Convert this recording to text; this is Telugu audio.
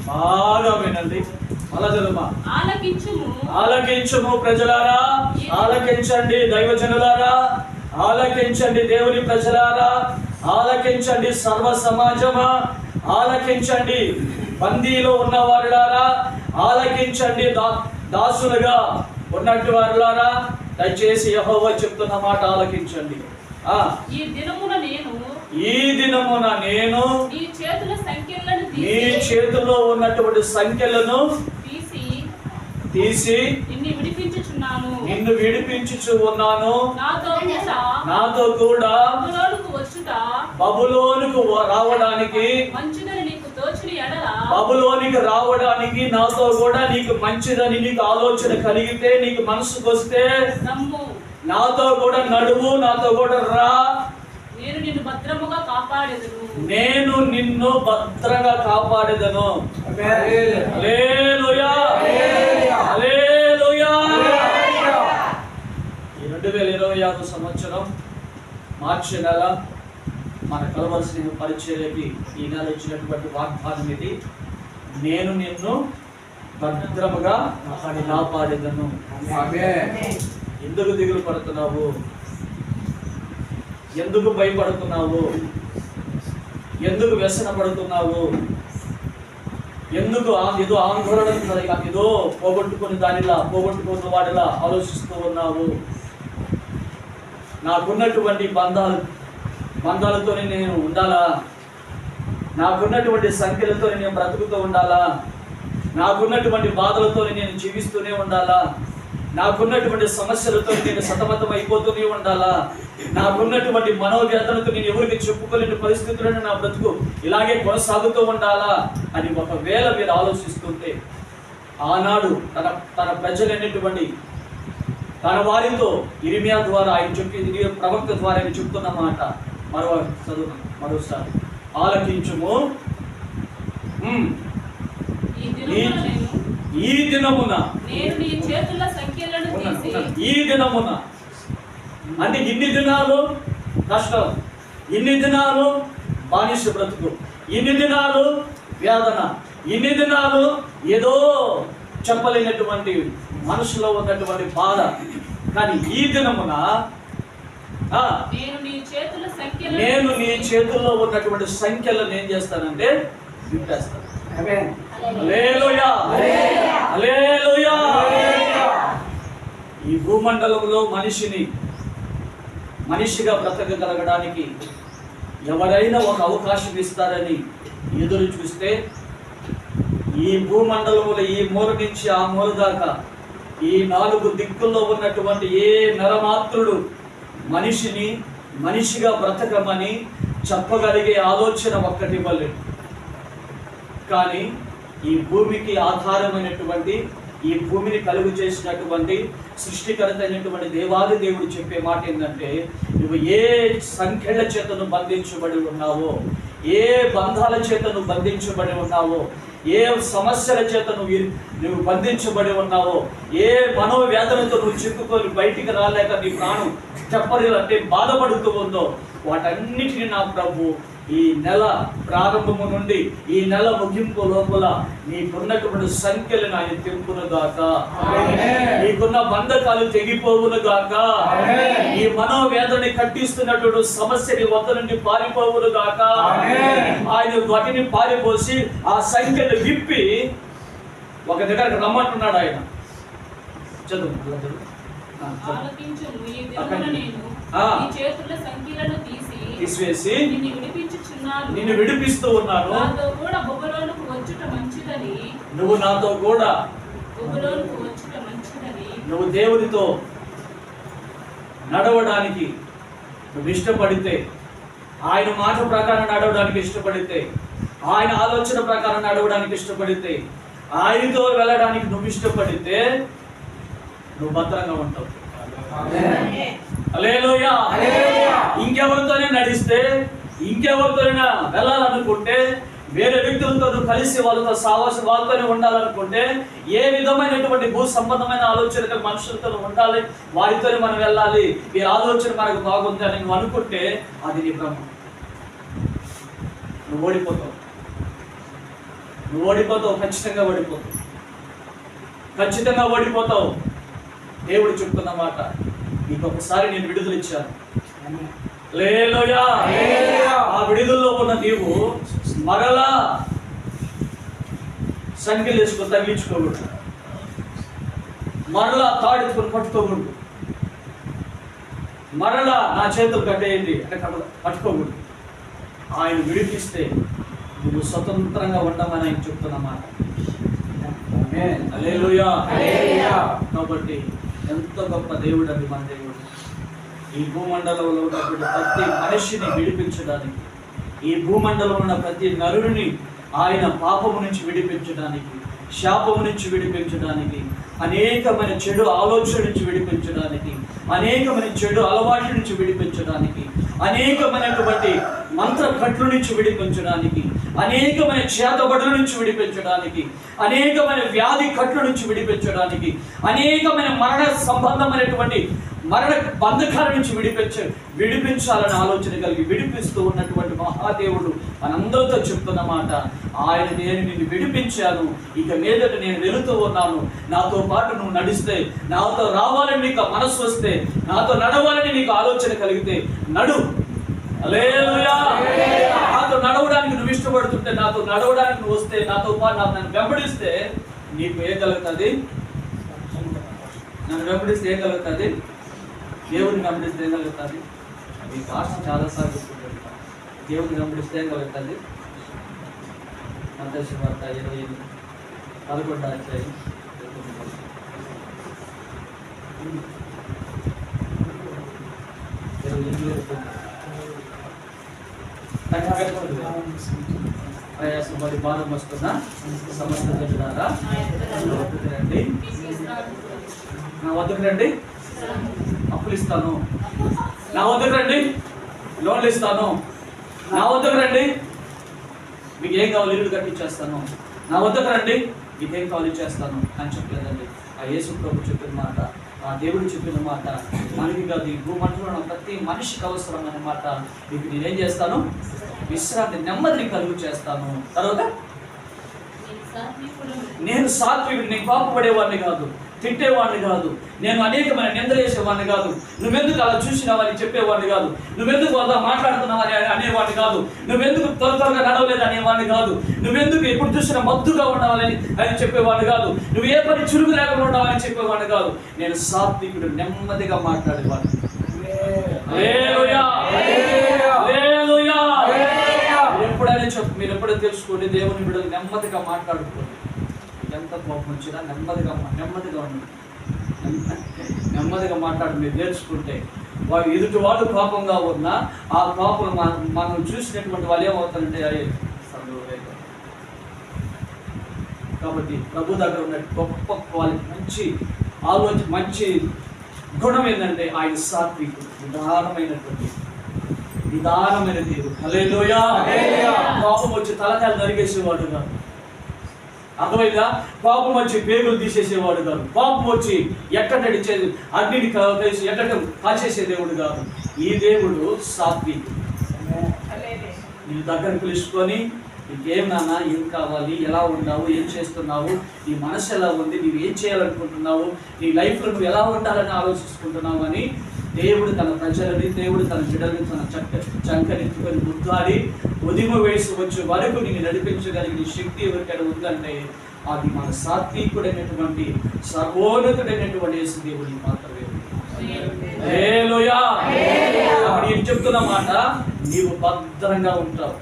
బాగా వినండి. అలా చదువుమా. ఆలకించుము ప్రజలారా, ఆలకించండి దైవజనులారా, ఆలకించండి దేవుని ప్రజలారా, ఆలకించండి సర్వ సమాజమా, ఆలకించండి బందీలో ఉన్న వారులారా, ఆలకించండి దాసులుగా ఉన్నట్టు వారులారా, దయచేసి యెహోవా చెప్తున్న మాట ఆలకించండి. ఈ దినమున నేను నీ చేతిలో ఉన్నటువంటి సంఖ్యలను తీసి నిన్ను విడిపించుచు ఉన్నాను. నాతో కూడా బబులోనుకు రావడానికి నాతో కూడా నీకు మంచిదని నీకు ఆలోచన కలిగితే, నీకు మనసుకు వస్తే నాతో కూడా నడువు, నాతో కూడా రా. నేను నిన్ను భద్రంగా కాపాడేదను. హల్లెలూయా, హల్లెలూయా. 2025 సంవత్సరం మార్చి నెల మన కలవలసిన పరిచర్యకి ఈ నెల ఇచ్చినటువంటి వాగ్దానం ఇది. నేను నిన్ను భద్రముగా కాపాడేదను. ఎందుకు దిగులు పడుతున్నావు? ఎందుకు భయపడుతున్నావు? ఎందుకు వ్యసన పడుతున్నావు? ఎందుకు ఏదో ఆందోళన, ఏదో పోగొట్టుకుని పోగొట్టుకున్న వాడిలా ఆలోచిస్తూ ఉన్నావు? నాకున్నటువంటి బంధాలతోనే నేను ఉండాలా? నాకున్నటువంటి సంఖ్యలతో నేను బ్రతుకుతూ ఉండాలా? నాకున్నటువంటి బాధలతో నేను జీవిస్తూనే ఉండాలా? నాకున్నటువంటి సమస్యలతో నేను సతమతం అయిపోతూనే ఉండాలా? నాకున్నటువంటి మనోవ్యాధులతో నేను ఎవరికి చెప్పుకోలేని పరిస్థితులను నా బ్రతుకు ఇలాగే కొనసాగుతూ ఉండాలా అని ఒకవేళ మీరు ఆలోచిస్తుంటే, ఆనాడు తన ప్రజలైనటువంటి తన వారితో ఇర్మియా ద్వారా ఆయన చెప్పింది, ప్రవక్త ద్వారా ఆయన చెప్తున్న మాట మరోసారి ఆలకించుము. ఈ దినమున అంటే ఇన్ని దినాలు కష్టం, ఇన్ని దినాలు బానిస బ్రతుకు, ఇన్ని దినాలు వేదన, ఇన్ని దినాలు ఏదో చెప్పలేనటువంటి మనసులో ఉన్నటువంటి బాధ. కానీ ఈ దినమున నేను నీ చేతుల్లో ఉన్నటువంటి సంఖ్యలను ఏం చేస్తానంటే విప్పేస్తాను. హల్లెలూయా, హల్లెలూయా. ఈ భూమండలంలో మనిషిగా బ్రతకగలగడానికి ఎవరైనా ఒక అవకాశం ఇస్తారని ఎదురు చూస్తే, ఈ భూమండలంలో ఈ మూల నుంచి ఆ మూల దాకా ఈ 4 దిక్కుల్లో ఉన్నటువంటి ఏ నరమాత్రుడు మనిషిగా బ్రతకమని చెప్పగలిగే ఆలోచన ఒక్కటి ఇవ్వలేదు. కానీ ఈ భూమికి ఆధారమైనటువంటి, ఈ భూమిని కలుగు చేసినటువంటి సృష్టికర్త అయినటువంటి దేవాది దేవుడు చెప్పే మాట ఏంటంటే, నువ్వు ఏ సంఖ్యల చేతను బంధించబడి ఉన్నావో, ఏ బంధాల చేతను బంధించబడి ఉన్నావో, ఏ సమస్యల చేత నువ్వు బంధించబడి ఉన్నావో, ఏ మనోవ్యాధులతో నువ్వు చిక్కుకొని బయటికి రాలేక నీ ప్రాణం చెప్పలేదంటే బాధపడుతూ ఉందో, వాటన్నిటిని నా ప్రభు ఈ నెల ప్రారంభము నుండి ఈ నెల ముగింపు లోపల నీకున్నటువంటి సంఖ్యలను ఆయన తెంపును గాక, నీకున్న బంధకాలు తెగిపోవును గాక, ఈ మనోవేదనని కట్టిస్తున్నటువంటి సమస్యని వద్ద నుండి పారిపోవును గాక. ఆయన వాటిని పారిపోసి ఆ సంఖ్యను విప్పి ఒక దగ్గరకు రమ్మంటున్నాడు ఆయన. చదువు తీసివేసి నిన్ను విడిపిస్తూ ఉన్నాను. నువ్వు నాతో కూడా నువ్వు దేవునితో నడవడానికి నువ్వు ఇష్టపడితే, ఆయన మాట ప్రకారం నడవడానికి ఇష్టపడితే, ఆయన ఆలోచన ప్రకారం నడవడానికి ఇష్టపడితే, ఆయనతో వెళ్ళడానికి నువ్వు ఇష్టపడితే నువ్వు భద్రంగా ఉంటావు. హల్లెలూయా. ఇంకెవరితోనే నడిస్తే, ఇంకెవరితోనైనా వెళ్ళాలనుకుంటే, వేరే వ్యక్తులతో కలిసి వాళ్ళతో సావాసం వాళ్ళతోనే ఉండాలనుకుంటే, ఏ విధమైనటువంటి భూ సంబంధమైన ఆలోచన మనుషులతో ఉండాలి, వారితోనే మనం వెళ్ళాలి, ఈ ఆలోచన మనకు బాగుంది అని నువ్వు అనుకుంటే అది నీ భ్రమ. నువ్వు ఓడిపోతావు. నువ్వు ఓడిపోతావు, ఖచ్చితంగా ఓడిపోతావు, ఖచ్చితంగా ఓడిపోతావు. దేవుడు చెప్తున్న మాట, నీకు ఒకసారి నేను విడుదల ఇచ్చాను. హల్లెలూయా. ఆ విడుదలలో ఉన్న నీవు మరలా సంఖ్యలు వేసుకొని తగిలించుకోకూడదు, మరలా తాడెత్తుకొని పట్టుకోకూడదు, మరలా నా చేతులు కట్టేయండి అంటే పట్టుకోకూడదు. ఆయన విడిపిస్తే నువ్వు స్వతంత్రంగా ఉండమని ఆయన చెప్తున్నమాట. హల్లెలూయా. కాబట్టి ఎంత గొప్ప దేవుడు అది మన దేవుడు. ఈ భూమండలంలో ఉన్నటువంటి ప్రతి మనిషిని విడిపించడానికి, ఈ భూమండలంలో ఉన్న ప్రతి నరుని ఆయన పాపము నుంచి విడిపించడానికి, శాపము నుంచి విడిపించడానికి, అనేకమైన చెడు ఆలోచన నుంచి విడిపించడానికి, అనేకమైన చెడు అలవాట్ల నుంచి విడిపించడానికి, అనేకమైనటువంటి మంత్ర కట్లు నుంచి విడిపించడానికి, అనేకమైన చేతబడుల నుంచి విడిపించడానికి, అనేకమైన వ్యాధి కట్ల నుంచి విడిపించడానికి, అనేకమైన మరణ సంబంధమైనటువంటి మరణ బంధకాల నుంచి విడిపించాలని ఆలోచన కలిగి విడిపిస్తూ ఉన్నటువంటి మహాదేవుడు మనందరితో చెప్తున్న మాట, ఆయన నేను నిన్ను విడిపించాను, ఇక మీదట నేను వెళుతూ ఉన్నాను, నాతో పాటు నువ్వు నడిస్తే, నాతో రావాలని నీకు మనసు వస్తే, నాతో నడవాలని నీకు ఆలోచన కలిగితే నడు. హల్లెలూయా. నాతో నడవడానికి నువ్వు ఇష్టపడుతుంటే, నాతో నడవడానికి నువ్వు వస్తే, నాతో పాటు నన్ను వెంబడిస్తే నీకు ఏం కలుగుతుంది? నన్ను వెంబడిస్తే ఏం కలుగుతుంది? దేవుని వెంబడిస్తే ఏం కలుగుతుంది? ఈ భాష చాలాసార్లు చెప్తుంటారు. దేవుని వెంబడిస్తే ఏం కలుగుతుంది? మత్తయి వార్త 28:11 అధ్యాయం. ప్రయాసపడి భారం వస్తున్నా సమస్త జనులారా నా వద్దకు రండి, నా వద్దకు రండి, అప్పులు ఇస్తాను, నా వద్దకు రండి, లోన్లు ఇస్తాను, నా వద్దకు రండి, మీకు ఏం కావాలి ఇల్లు కట్టించేస్తాను, నా వద్దకు రండి, మీకు ఏం కావాలి చేస్తాను అని చెప్పలేదండి. ఆ యేసు ప్రభు చెప్పిన మాట, ఆ దేవుడు చెప్పిన మాట మనకి కాదు, ఈ భూమండలంలో ప్రతి మనిషికి అవసరం అన్నమాట. మీకు నేనేం చేస్తాను? విశ్రాంతి, నెమ్మదిని కలుగు చేస్తాను. తర్వాత నేను సాత్వికుడు, నేను కోపపడేవాడిని కాదు, తిట్టేవాడిని కాదు, నేను అనేకమైన నిందలేసేవాడిని కాదు, నువ్వెందుకు అలా చూసినావని చెప్పేవాడిని కాదు, నువ్వెందుకు అలా మాట్లాడుతున్నావని అనేవాడిని కాదు, నువ్వెందుకు త్వరగా నడవలేదు అనేవాడిని కాదు, నువ్వెందుకు ఎప్పుడు చూసినా మత్తుగా ఉండాలని అని చెప్పేవాడిని కాదు, నువ్వు ఏ పని చురుగు లేకుండా ఉండాలని చెప్పేవాడిని కాదు. నేను సాత్వికుడు, నెమ్మదిగా మాట్లాడేవాడిని. మీరు ఎప్పుడైనా తెలుసుకోండి, దేవుని బిడ్డలు నెమ్మదిగా మాట్లాడుకోండి. ఎంత కోపం వచ్చినా నెమ్మదిగా ఉండండి, నెమ్మదిగా మాట్లాడి మీరు నేర్చుకుంటే వాడు ఎదుటి వాడు కోపంగా ఉన్నా ఆ కోపం మనం చూసినటువంటి వాళ్ళు ఏమవుతారంటే అయ్యే సందర్భం. కాబట్టి ప్రభు దగ్గర ఉన్న గొప్ప క్వాలిటీ, మంచి ఆలోచన, మంచి గుణం ఏంటంటే ఆయన సాత్వికుడు, నిదానమైన దేవుడు. హల్లెలూయా. కోపం వచ్చి తలకాయలు నరిగేసేవాడు కాదు, అర్థమైందా? కోపం వచ్చి పేగులు తీసేసేవాడు కాదు, కోపం వచ్చి ఎక్కడడిచేది అగ్నిని ఎక్కడ కాచేసే దేవుడు కాదు. ఈ దేవుడు సాత్వికుడు. నీ దగ్గర పిలుచుకొని నీకేం నాన్న, ఏం కావాలి, ఎలా ఉన్నావు, ఏం చేస్తున్నావు, నీ మనసు ఎలా ఉంది, నీవు ఏం చేయాలనుకుంటున్నావు, నీ లైఫ్లో నువ్వు ఎలా ఉండాలని ఆలోచిస్తుంటున్నావు అని దేవుడు తన ప్రజలని, దేవుడు తన బిడ్డలని తన చంకనెత్తుకొని ముద్దాడి ఉదిమ వయసు వచ్చే వరకు నిన్ను నడిపించగలిగిన శక్తి ఎవరికైనా ఉందంటే అది మన సాత్వికుడైనటువంటి సర్వోన్నతుడైనటువంటి యేసు దేవుడికి మాత్రమే. హల్లెలూయా. నేను చెప్తున్న మాట, నీవు భద్రంగా ఉంటావు.